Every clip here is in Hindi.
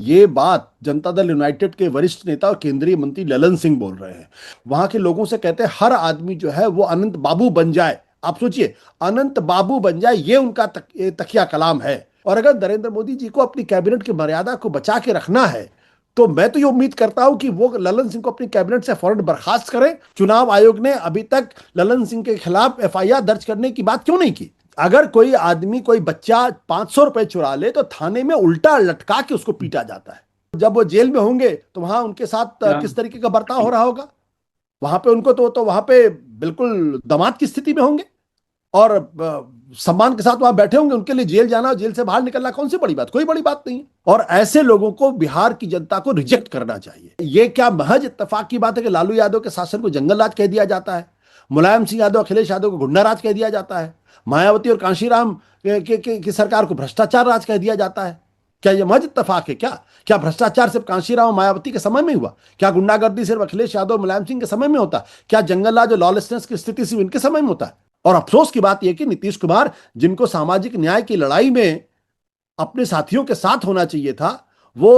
ये बात जनता दल यूनाइटेड के वरिष्ठ नेता और केंद्रीय मंत्री ललन सिंह बोल रहे हैं। वहां के लोगों से कहते हैं हर आदमी जो है वो अनंत बाबू बन जाए। आप सोचिए, अनंत बाबू बन जाए, ये उनका तकिया कलाम है। और अगर नरेंद्र मोदी जी को अपनी कैबिनेट की मर्यादा को बचा के रखना है तो मैं तो ये उम्मीद करता हूं कि वो ललन सिंह को अपनी कैबिनेट से फौरन बर्खास्त करें। चुनाव आयोग ने अभी तक ललन सिंह के खिलाफ एफआईआर दर्ज करने की बात क्यों नहीं की? अगर कोई आदमी, कोई बच्चा 500 रुपए चुरा ले तो थाने में उल्टा लटका के उसको पीटा जाता है। जब वो जेल में होंगे तो वहां उनके साथ क्या? किस तरीके का बर्ताव हो रहा होगा? वहां पे उनको तो वहां पे बिल्कुल दामाद की स्थिति में होंगे और सम्मान के साथ वहां बैठे होंगे। उनके लिए जेल जाना और जेल से बाहर निकलना कौन सी बड़ी बात? कोई बड़ी बात नहीं है। और ऐसे लोगों को बिहार की जनता को रिजेक्ट करना चाहिए। ये क्या महज इत्तेफाक की बात है कि लालू यादव के शासन को जंगल राज कह दिया जाता है, मुलायम सिंह यादव, अखिलेश यादव को गुंडा राज कह दिया जाता है, मायावती और कांशीराम की सरकार को भ्रष्टाचार राज कह दिया जाता है? क्या यह महज इत्तेफाक है? क्या क्या भ्रष्टाचार सिर्फ कांशीराम और मायावती के समय में हुआ? क्या गुंडागर्दी सिर्फ अखिलेश यादव, मुलायम सिंह के समय में होता? क्या जंगल राज और लॉलेसनेस की स्थिति सिर्फ इनके समय में होता है? और अफसोस की बात यह कि नीतीश कुमार, जिनको सामाजिक न्याय की लड़ाई में अपने साथियों के साथ होना चाहिए था, वो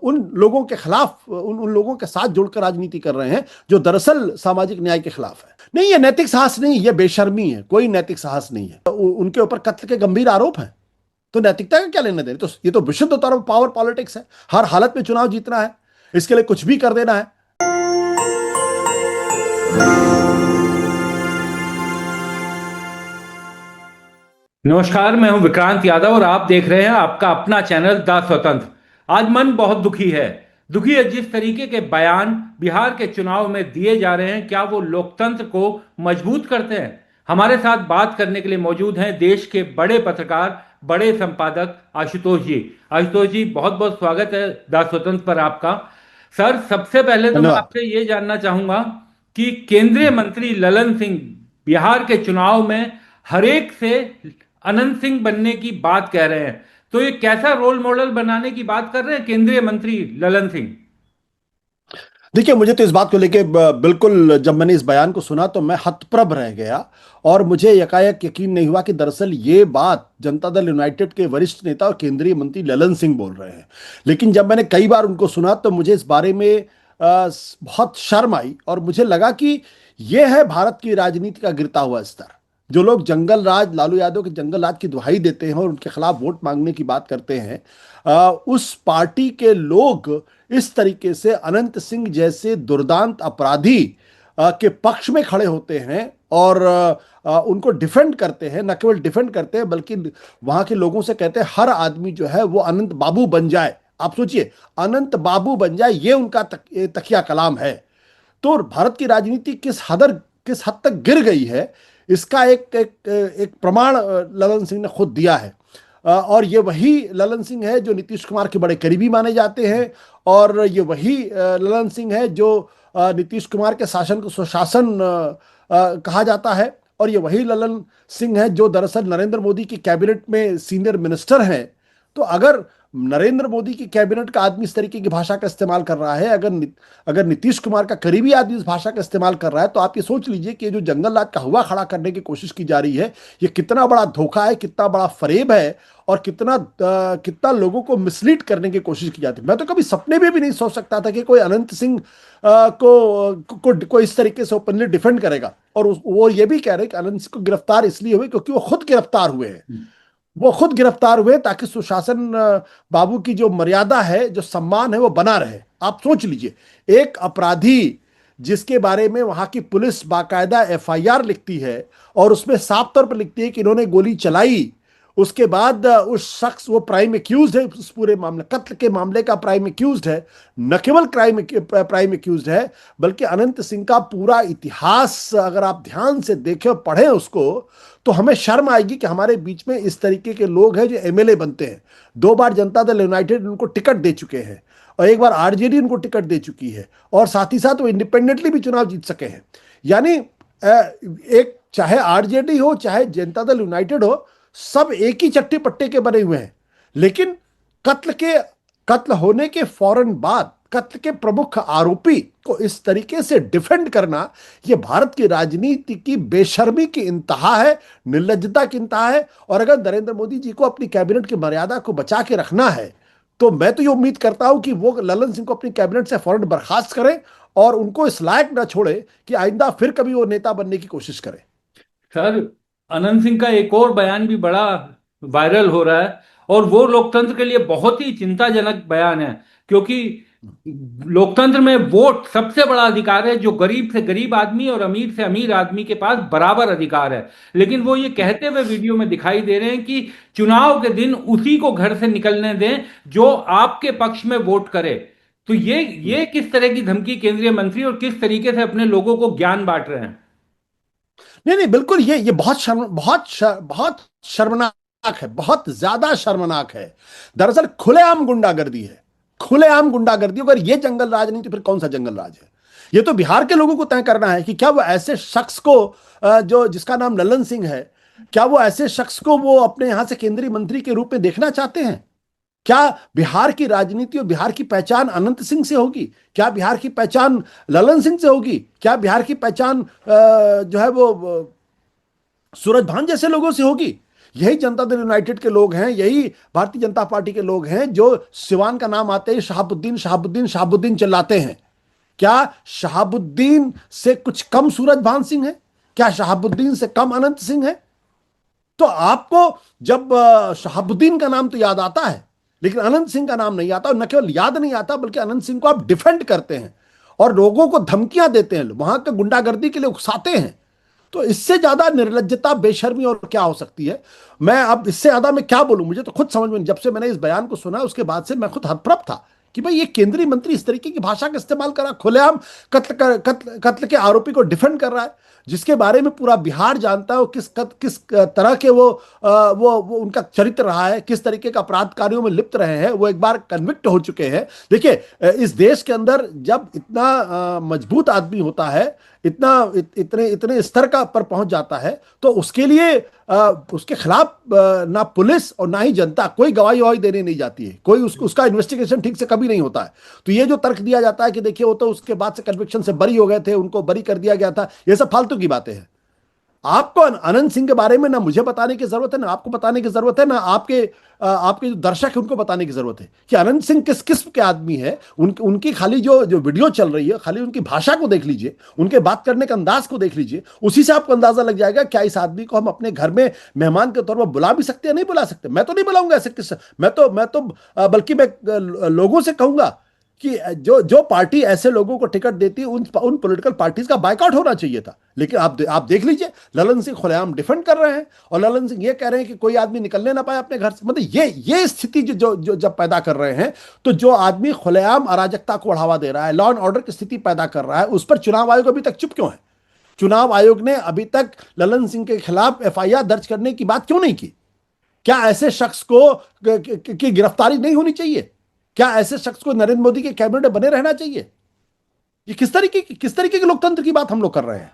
उन लोगों के खिलाफ, उन लोगों के साथ जुड़कर राजनीति कर रहे हैं जो दरअसल सामाजिक न्याय के खिलाफ है। नहीं, ये नैतिक साहस नहीं, ये बेशर्मी है। कोई नैतिक साहस नहीं है। उनके ऊपर कत्ल के गंभीर आरोप हैं, तो नैतिकता का क्या लेना देना? तो ये तो विशुद्ध तौर पर पावर पॉलिटिक्स है। हर हालत में चुनाव जीतना है, इसके लिए कुछ भी कर देना है। नमस्कार, मैं हूं विक्रांत यादव और आप देख रहे हैं आपका अपना चैनल द स्वतंत्र। आज मन बहुत दुखी है। दुखी है जिस तरीके के बयान बिहार के चुनाव में दिए जा रहे हैं, क्या वो लोकतंत्र को मजबूत करते हैं? हमारे साथ बात करने के लिए मौजूद हैं देश के बड़े पत्रकार, बड़े संपादक आशुतोष जी। आशुतोष जी, बहुत बहुत स्वागत है द स्वतंत्र पर आपका। सर, सबसे पहले तो मैं धन्यवाद। आपसे ये जानना चाहूंगा कि केंद्रीय मंत्री ललन सिंह बिहार के चुनाव में हरेक से अनंत सिंह बनने की बात कह रहे हैं, तो ये कैसा रोल मॉडल बनाने की बात कर रहे हैं केंद्रीय मंत्री ललन सिंह? देखिए, मुझे तो इस बात को लेके बिल्कुल, जब मैंने इस बयान को सुना तो मैं हतप्रभ रह गया और मुझे यकायक यकीन नहीं हुआ कि दरअसल ये बात जनता दल यूनाइटेड के वरिष्ठ नेता और केंद्रीय मंत्री ललन सिंह बोल रहे हैं। लेकिन जब मैंने कई बार उनको सुना तो मुझे इस बारे में बहुत शर्म आई और मुझे लगा कि यह है भारत की राजनीति का गिरता हुआ स्तर। जो लोग जंगल राज, लालू यादव के जंगल राज की दुहाई देते हैं और उनके खिलाफ वोट मांगने की बात करते हैं, उस पार्टी के लोग इस तरीके से अनंत सिंह जैसे दुर्दांत अपराधी के पक्ष में खड़े होते हैं और उनको डिफेंड करते हैं। न केवल डिफेंड करते हैं बल्कि वहां के लोगों से कहते हैं हर आदमी जो है वो अनंत बाबू बन जाए। आप सोचिए, अनंत बाबू बन जाए, ये उनका तकिया कलाम है। तो भारत की राजनीति किस हद तक गिर गई है, इसका एक प्रमाण ललन सिंह ने खुद दिया है। और ये वही ललन सिंह है जो नीतीश कुमार के बड़े करीबी माने जाते हैं और ये वही ललन सिंह है जो नीतीश कुमार के शासन को सुशासन कहा जाता है। और ये वही ललन सिंह है जो दरअसल नरेंद्र मोदी की कैबिनेट में सीनियर मिनिस्टर हैं। तो अगर नरेंद्र मोदी की कैबिनेट का आदमी इस तरीके की भाषा का इस्तेमाल कर रहा है, अगर नीतीश कुमार का करीबी आदमी इस भाषा का इस्तेमाल कर रहा है, तो आप ये सोच लीजिए कि जो जंगल राज का हुआ खड़ा करने की कोशिश की जा रही है, ये कितना बड़ा धोखा है, कितना बड़ा फरेब है और कितना लोगों को मिसलीड करने की कोशिश की जाती है। मैं तो कभी सपने में भी नहीं सोच सकता था कि कोई अनंत सिंह को इस तरीके से ओपनली डिफेंड करेगा। और वो ये भी कह रहे हैं कि अनंत सिंह को गिरफ्तार इसलिए हुए क्योंकि वो खुद गिरफ्तार हुए हैं। वो खुद गिरफ्तार हुए ताकि सुशासन बाबू की जो मर्यादा है, जो सम्मान है, वो बना रहे। आप सोच लीजिए, एक अपराधी जिसके बारे में वहां की पुलिस बाकायदा एफआईआर लिखती है और उसमें साफ तौर पर लिखती है कि इन्होंने गोली चलाई, उसके बाद उस शख्स, वो प्राइम एक्यूज्ड है उस पूरे मामले, कत्ल के मामले का प्राइम एक्यूज्ड है। न केवल प्राइम एक्यूज्ड है बल्कि अनंत सिंह का पूरा इतिहास अगर आप ध्यान से देखें और पढ़ें उसको, तो हमें शर्म आएगी कि हमारे बीच में इस तरीके के लोग हैं जो एमएलए बनते हैं। 2 बार जनता दल यूनाइटेड उनको टिकट दे चुके हैं और 1 बार आरजेडी उनको टिकट दे चुकी है और साथ ही साथ वो इंडिपेंडेंटली भी चुनाव जीत सके हैं। यानी एक, चाहे आरजेडी हो चाहे जनता दल यूनाइटेड हो, सब एक ही चट्टी पट्टे के बने हुए हैं। लेकिन कत्ल होने के फौरन बाद कत्ल के प्रमुख आरोपी को इस तरीके से डिफेंड करना, यह भारत की राजनीति की बेशर्मी की इंतहा है, निर्लज्जता की इंतहा है। और अगर नरेंद्र मोदी जी को अपनी कैबिनेट की मर्यादा को बचा के रखना है तो मैं तो ये उम्मीद करता हूं कि वो ललन सिंह को अपनी कैबिनेट से फौरन बर्खास्त करें और उनको इस लायक न छोड़े कि आइंदा फिर कभी वो नेता बनने की कोशिश करें। सर, अनंत सिंह का एक और बयान भी बड़ा वायरल हो रहा है, और वो लोकतंत्र के लिए बहुत ही चिंताजनक बयान है। क्योंकि लोकतंत्र में वोट सबसे बड़ा अधिकार है, जो गरीब से गरीब आदमी और अमीर से अमीर आदमी के पास बराबर अधिकार है। लेकिन वो ये कहते हुए वीडियो में दिखाई दे रहे हैं कि चुनाव के दिन उसी को घर से निकलने दें जो आपके पक्ष में वोट करे। तो ये किस तरह की धमकी केंद्रीय मंत्री और किस तरीके से अपने लोगों को ज्ञान बांट रहे हैं? नहीं नहीं, बिल्कुल ये बहुत शर्मनाक है, बहुत ज्यादा शर्मनाक है। दरअसल खुलेआम गुंडागर्दी है, खुलेआम गुंडागर्दी। अगर ये जंगल राज नहीं तो फिर कौन सा जंगल राज है? ये तो बिहार के लोगों को तय करना है कि क्या वो ऐसे शख्स को, जो जिसका नाम ललन सिंह है, क्या वो ऐसे शख्स को वो अपने यहां से केंद्रीय मंत्री के रूप में देखना चाहते हैं? क्या बिहार की राजनीति और बिहार की पहचान अनंत सिंह से होगी? क्या बिहार की पहचान ललन सिंह से होगी? क्या बिहार की पहचान जो है वो सूरज भान जैसे लोगों से होगी? यही जनता दल यूनाइटेड के लोग हैं, यही भारतीय जनता पार्टी के लोग हैं जो सिवान का नाम आते ही शहाबुद्दीन शहाबुद्दीन शहाबुद्दीन चिल्लाते हैं। क्या शहाबुद्दीन से कुछ कम सूरज भान सिंह है? क्या शहाबुद्दीन से कम अनंत सिंह है? तो आपको जब शहाबुद्दीन का नाम तो याद आता है, लेकिन अनंत सिंह का नाम नहीं आता। और न केवल याद नहीं आता बल्कि अनंत सिंह को आप डिफेंड करते हैं और लोगों को धमकियां देते हैं, वहां के गुंडागर्दी के लिए उकसाते हैं। तो इससे ज्यादा निर्लज्जता, बेशर्मी और क्या हो सकती है? मैं अब इससे ज्यादा मैं क्या बोलूं, मुझे तो खुद समझ में नहीं। जब से मैंने इस बयान को सुना उसके बाद से मैं खुद हतप्रभ था कि भाई ये केंद्रीय मंत्री इस तरीके की भाषा का इस्तेमाल कर रहा है, खुलेआम कत्ल के आरोपी को डिफेंड कर रहा है, जिसके बारे में पूरा बिहार जानता है वो किस तरह के वो उनका चरित्र रहा है, किस तरीके का अपराध कार्यों में लिप्त रहे हैं। वो एक बार कन्विक्ट हो चुके हैं। देखिए, इस देश के अंदर जब इतना मजबूत आदमी होता है, इतने इतने स्तर का पर पहुंच जाता है, तो उसके लिए उसके खिलाफ ना पुलिस और ना ही जनता कोई गवाही ववाही देने नहीं जाती है। कोई उसका इन्वेस्टिगेशन ठीक से कभी नहीं होता है। तो ये जो तर्क दिया जाता है कि देखिए वो तो उसके बाद से कन्विक्शन से बरी हो गए थे, उनको बरी कर दिया गया था, ये सब फालतू की बातें हैं। आपको अनंत सिंह के बारे में ना मुझे बताने की जरूरत है, ना आपको बताने की जरूरत है, ना आपके जो दर्शक है उनको बताने की जरूरत है कि अनंत सिंह किस किस्म के आदमी है। उनकी खाली जो जो वीडियो चल रही है, खाली उनकी भाषा को देख लीजिए, उनके बात करने का अंदाज को देख लीजिए, उसी से आपको अंदाजा लग जाएगा क्या इस आदमी को हम अपने घर में मेहमान के तौर पर बुला भी सकते हैं, नहीं बुला सकते। मैं तो नहीं बुलाऊंगा ऐसे किस, मैं तो बल्कि मैं लोगों से कहूंगा कि जो जो पार्टी ऐसे लोगों को टिकट देती है उन पॉलिटिकल पार्टीज का बायकॉट होना चाहिए था। लेकिन आप देख लीजिए, ललन सिंह खुलेआम डिफेंड कर रहे हैं और ललन सिंह ये कह रहे हैं कि कोई आदमी निकलने ना पाए अपने घर से। मतलब ये स्थिति जो जब पैदा कर रहे हैं, तो जो आदमी खुलेआम अराजकता को बढ़ावा दे रहा है, लॉ एंड ऑर्डर की स्थिति पैदा कर रहा है, उस पर चुनाव आयोग अभी तक चुप क्यों है? चुनाव आयोग ने अभी तक ललन सिंह के खिलाफ एफआईआर दर्ज करने की बात क्यों नहीं की? क्या ऐसे शख्स को की गिरफ्तारी नहीं होनी चाहिए? क्या ऐसे शख्स को नरेंद्र मोदी के कैबिनेट में बने रहना चाहिए? ये किस तरीके के लोकतंत्र की बात हम लोग कर रहे हैं?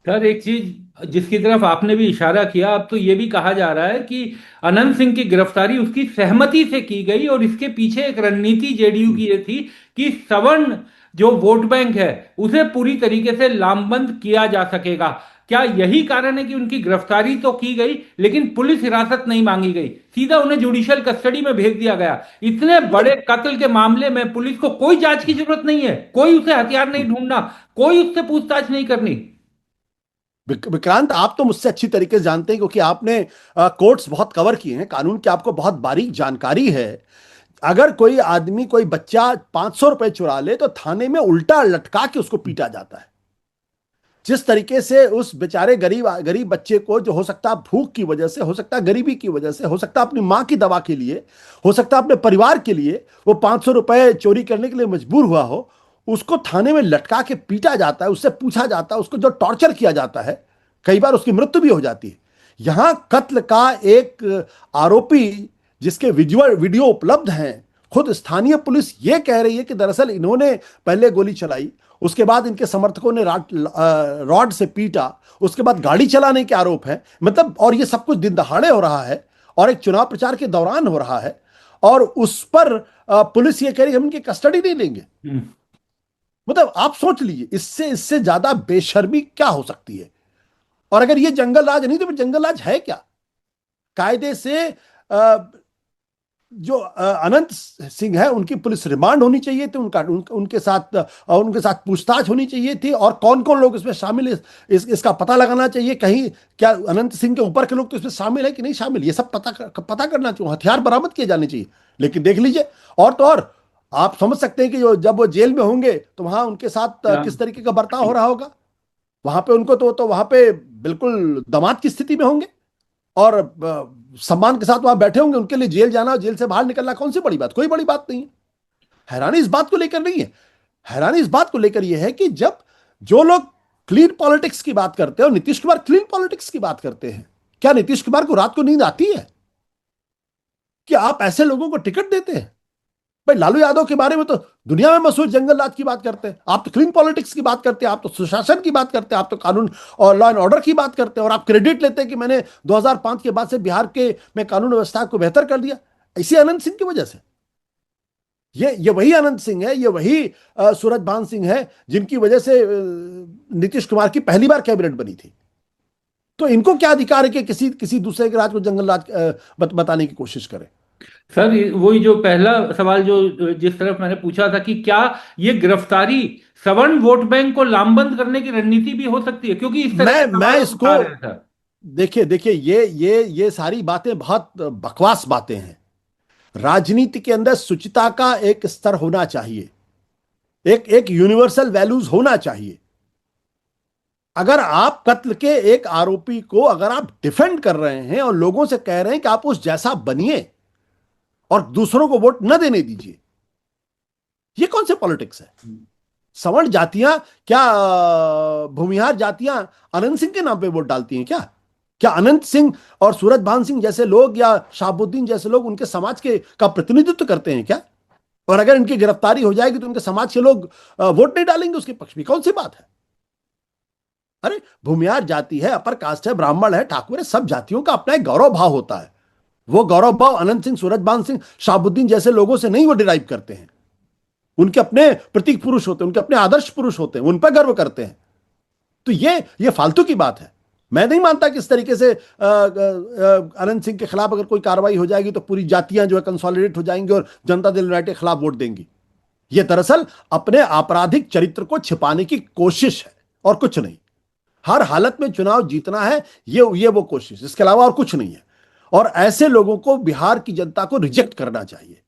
सर, एक चीज जिसकी तरफ आपने भी इशारा किया, अब तो ये भी कहा जा रहा है कि अनंत सिंह की गिरफ्तारी उसकी सहमति से की गई और इसके पीछे एक रणनीति जेडीयू की ये थी कि सवर्ण जो वोट बैंक है उसे पूरी तरीके से लामबंद किया जा सकेगा। क्या यही कारण है कि उनकी गिरफ्तारी तो की गई लेकिन पुलिस हिरासत नहीं मांगी गई, सीधा उन्हें जुडिशियल कस्टडी में भेज दिया गया? इतने बड़े कत्ल के मामले में पुलिस को कोई जांच की जरूरत नहीं है, कोई उसे हथियार नहीं ढूंढना, कोई उससे पूछताछ नहीं करनी। विक्रांत, आप तो मुझसे अच्छी तरीके से जानते हैं क्योंकि आपने कोर्ट्स बहुत कवर किए हैं, कानून की आपको बहुत बारीक जानकारी है। अगर कोई आदमी, कोई बच्चा 500 रुपए चुरा ले तो थाने में उल्टा लटका के उसको पीटा जाता है। जिस तरीके से उस बेचारे गरीब गरीब बच्चे को, जो हो सकता है भूख की वजह से, हो सकता है गरीबी की वजह से, हो सकता है अपनी माँ की दवा के लिए, हो सकता है अपने परिवार के लिए, वो 500 रुपए चोरी करने के लिए मजबूर हुआ हो, उसको थाने में लटका के पीटा जाता है, उससे पूछा जाता है, उसको जो टॉर्चर किया जाता है, कई बार उसकी मृत्यु भी हो जाती है। यहां कत्ल का एक आरोपी जिसके वीडियो उपलब्ध हैं, खुद स्थानीय पुलिस ये कह रही है कि दरअसल इन्होंने पहले गोली चलाई, उसके बाद इनके समर्थकों ने रॉड से पीटा, उसके बाद गाड़ी चलाने के आरोप है। मतलब, और ये सब कुछ दिन दहाड़े हो रहा है और एक चुनाव प्रचार के दौरान हो रहा है, और उस पर पुलिस ये कह रही है हम इनकी कस्टडी नहीं लेंगे। मतलब आप सोच लीजिए, इससे इससे ज्यादा बेशर्मी क्या हो सकती है? और अगर ये जंगल राज नहीं तो फिर जंगल राज है क्या? कायदे से अनंत सिंह है उनकी पुलिस रिमांड होनी चाहिए थी, उनके साथ पूछताछ होनी चाहिए थी, और कौन कौन लोग इसमें शामिल है इसका पता लगाना चाहिए। कहीं क्या अनंत सिंह के ऊपर के लोग तो इसमें शामिल है कि नहीं शामिल, ये सब पता करना चाहिए। हथियार बरामद किए जाने चाहिए। लेकिन देख लीजिए, और तो और आप समझ सकते हैं कि जब वो जेल में होंगे तो वहां उनके साथ किस तरीके का बर्ताव हो रहा होगा। वहां पे उनको तो वहां पे बिल्कुल दामाद की स्थिति में होंगे, और सम्मान के साथ वहां बैठे होंगे। उनके लिए जेल जाना और जेल से बाहर निकलना कौन सी बड़ी बात, कोई बड़ी बात नहीं है। हैरानी इस बात को लेकर नहीं है, हैरानी इस बात को लेकर यह है कि जब जो लोग क्लीन पॉलिटिक्स की बात करते हैं, और नीतीश कुमार क्लीन पॉलिटिक्स की बात करते हैं, क्या नीतीश कुमार को रात को नींद आती है कि आप ऐसे लोगों को टिकट देते हैं? भाई लालू यादव के बारे में तो दुनिया में मशहूर जंगल राज की बात करते हैं, आप तो क्लीन पॉलिटिक्स की बात करते हैं, आप तो सुशासन की बात करते हैं, आप तो कानून और लॉ एंड ऑर्डर की बात करते हैं, और आप क्रेडिट लेते हैं कि मैंने 2005 के बाद से बिहार के में कानून व्यवस्था को बेहतर कर दिया इसी अनंत सिंह की वजह से। ये वही अनंत सिंह है, ये वही सूरजभान सिंह है जिनकी वजह से नीतीश कुमार की पहली बार कैबिनेट बनी थी। तो इनको क्या अधिकार है कि किसी किसी दूसरे के राज को जंगल राज बताने की कोशिश करें? सर वही जो पहला सवाल जो जिस तरफ मैंने पूछा था कि क्या ये गिरफ्तारी सवर्ण वोट बैंक को लामबंद करने की रणनीति भी हो सकती है, क्योंकि इस तरह के मैं सवाल इसको उठा रहे हैं सर। देखिए देखिए, ये सारी बातें बहुत बकवास बातें हैं। राजनीति के अंदर शुचिता का एक स्तर होना चाहिए, एक एक यूनिवर्सल वैल्यूज होना चाहिए। अगर आप कत्ल के एक आरोपी को अगर आप डिफेंड कर रहे हैं और लोगों से कह रहे हैं कि आप उस जैसा बनिए और दूसरों को वोट न देने दीजिए, ये कौन से पॉलिटिक्स है? सवर्ण जातियां क्या भूमिहार जातियां अनंत सिंह के नाम पे वोट डालती हैं क्या? क्या अनंत सिंह और सूरजभान सिंह जैसे लोग या शाहबुद्दीन जैसे लोग उनके समाज के का प्रतिनिधित्व करते हैं क्या? और अगर इनकी गिरफ्तारी हो जाएगी तो उनके समाज के लोग वोट नहीं डालेंगे उसके पक्ष में? कौन सी बात है? अरे भूमिहार जाति है, अपर कास्ट है, ब्राह्मण है, ठाकुर है, सब जातियों का अपना एक गौरव भाव होता है। वो गौरव भाव अनंत सिंह, सूरजभान सिंह, शाहबुद्दीन जैसे लोगों से नहीं वो डिराइव करते हैं। उनके अपने प्रतीक पुरुष होते हैं, उनके अपने आदर्श पुरुष होते हैं, उन पर गर्व करते हैं। तो ये फालतू की बात है। मैं नहीं मानता कि इस तरीके से अनंत सिंह के खिलाफ अगर कोई कार्रवाई हो जाएगी तो पूरी जातियां जो है कंसोलिडेट हो जाएंगी और जनता दल यूनाइटेड के खिलाफ वोट देंगी। ये दरअसल अपने आपराधिक चरित्र को छिपाने की कोशिश है और कुछ नहीं। हर हालत में चुनाव जीतना है, ये वो कोशिश, इसके अलावा और कुछ नहीं है। और ऐसे लोगों को बिहार की जनता को रिजेक्ट करना चाहिए।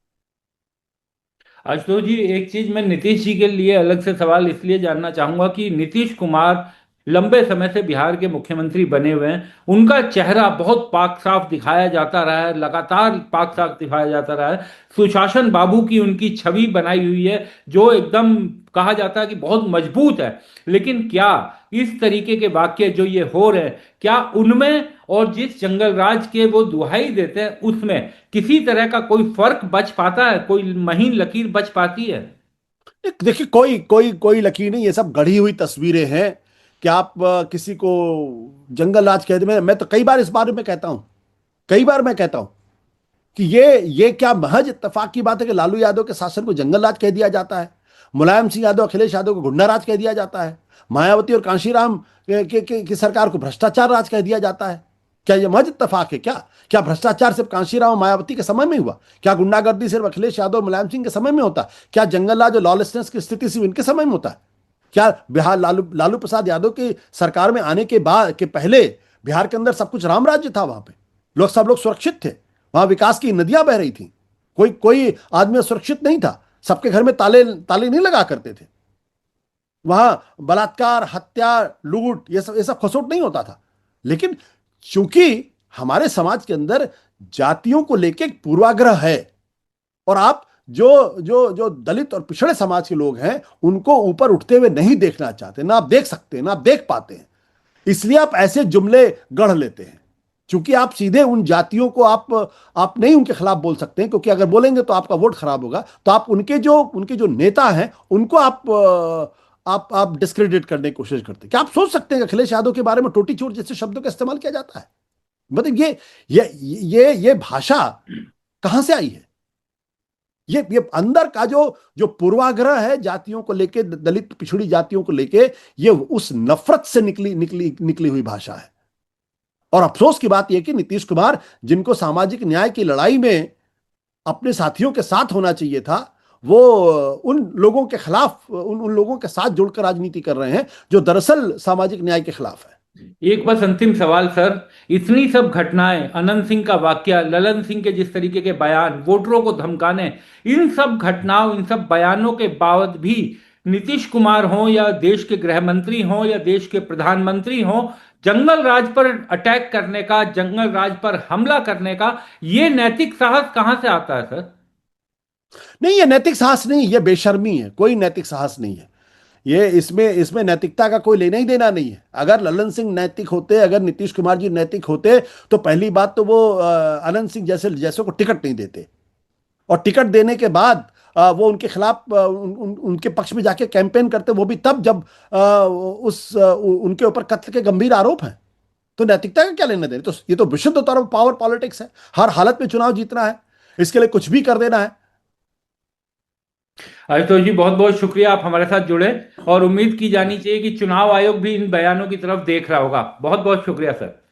आशुतोष जी, एक चीज मैं नीतीश जी के लिए अलग से सवाल इसलिए जानना चाहूंगा कि नीतीश कुमार लंबे समय से बिहार के मुख्यमंत्री बने हुए हैं। उनका चेहरा बहुत पाक साफ दिखाया जाता रहा है, लगातार पाक साफ दिखाया जाता रहा है। सुशासन बाबू की उनकी छवि बनाई हुई है जो एकदम कहा जाता है कि बहुत मजबूत है। लेकिन क्या इस तरीके के वाक्य जो ये हो रहे हैं, क्या उनमें और जिस जंगल राज के वो दुहाई देते हैं उसमें किसी तरह का कोई फर्क बच पाता है, कोई महीन लकीर बच पाती है? देखिए, कोई कोई कोई लकीर नहीं, ये सब गढ़ी हुई तस्वीरें हैं कि आप किसी को जंगल राज कह दे। मैं तो कई बार इस बारे में कहता हूं, कई बार मैं कहता हूं कि ये क्या महज इत्तेफाक की बात है कि लालू यादव के शासन को जंगल राज कह दिया जाता है, मुलायम सिंह यादव, अखिलेश यादव को गुंडा राज कह दिया जाता है, मायावती और कांशीराम की सरकार को भ्रष्टाचार राज कह दिया जाता है? क्या यह महज इत्तेफाक है क्या? क्या भ्रष्टाचार सिर्फ कांशीराम और मायावती के समय में हुआ? क्या गुंडागर्दी सिर्फ अखिलेश यादव, मुलायम सिंह के समय में होता? क्या जंगल राज और लॉलेसनेस की स्थिति सिर्फ इनके समय में होता है? क्या बिहार लालू प्रसाद यादव की सरकार में आने के बाद के पहले बिहार के अंदर सब कुछ राम राज्य था? वहां पे सब लोग सुरक्षित थे, वहां विकास की नदियां बह रही थी, कोई कोई आदमी सुरक्षित नहीं था, सबके घर में ताले ताले नहीं लगा करते थे, वहां बलात्कार, हत्या, लूट, ये सब खसोट नहीं होता था। लेकिन चूंकि हमारे समाज के अंदर जातियों को लेकर एक पूर्वाग्रह है, और आप जो जो जो दलित और पिछड़े समाज के लोग हैं उनको ऊपर उठते हुए नहीं देखना चाहते, ना आप देख सकते हैं, ना आप देख पाते हैं, इसलिए आप ऐसे जुमले गढ़ लेते हैं। क्योंकि आप सीधे उन जातियों को आप नहीं उनके खिलाफ बोल सकते हैं, क्योंकि अगर बोलेंगे तो आपका वोट खराब होगा। तो आप उनके जो नेता हैं उनको आप डिस्क्रेडिट करने की कोशिश करते हैं। क्या आप सोच सकते हैं कि अखिलेश यादव के बारे में टोटी चोर जैसे शब्दों का इस्तेमाल किया जाता है? मतलब ये भाषा कहां से आई है? ये अंदर का जो पूर्वाग्रह है जातियों को लेके, दलित पिछड़ी जातियों को लेके, ये उस नफरत से निकली हुई भाषा है। और अफसोस की बात यह कि नीतीश कुमार, जिनको सामाजिक न्याय की लड़ाई में अपने साथियों के साथ होना चाहिए था, वो उन लोगों के खिलाफ, उन लोगों के साथ जुड़कर राजनीति कर रहे हैं जो दरअसल सामाजिक न्याय के खिलाफ है। एक बस अंतिम सवाल सर, इतनी सब घटनाएं, अनंत सिंह का वाकया, ललन सिंह के जिस तरीके के बयान, वोटरों को धमकाने, इन सब घटनाओं, इन सब बयानों के बावजूद भी नीतीश कुमार हो या देश के गृह मंत्री हो या देश के प्रधानमंत्री हो, जंगल राज पर अटैक करने का, जंगल राज पर हमला करने का ये नैतिक साहस कहां से आता है सर? नहीं, ये नैतिक साहस नहीं, ये बेशर्मी है, कोई नैतिक साहस नहीं है। ये इसमें इसमें नैतिकता का कोई लेना ही देना नहीं है। अगर ललन सिंह नैतिक होते, अगर नीतीश कुमार जी नैतिक होते, तो पहली बात तो वो अनंत सिंह जैसे जैसे को टिकट नहीं देते, और टिकट देने के बाद वो उनके खिलाफ उनके पक्ष में जाके कैंपेन करते, वो भी तब जब उनके ऊपर कत्ल के गंभीर आरोप हैं। तो नैतिकता का क्या लेना देना? तो ये तो विशुद्ध तौर पर पावर पॉलिटिक्स है, हर हालत में चुनाव जीतना है, इसके लिए कुछ भी कर देना है। आशुतोष जी, बहुत बहुत शुक्रिया, आप हमारे साथ जुड़े, और उम्मीद की जानी चाहिए कि चुनाव आयोग भी इन बयानों की तरफ देख रहा होगा। बहुत बहुत शुक्रिया सर।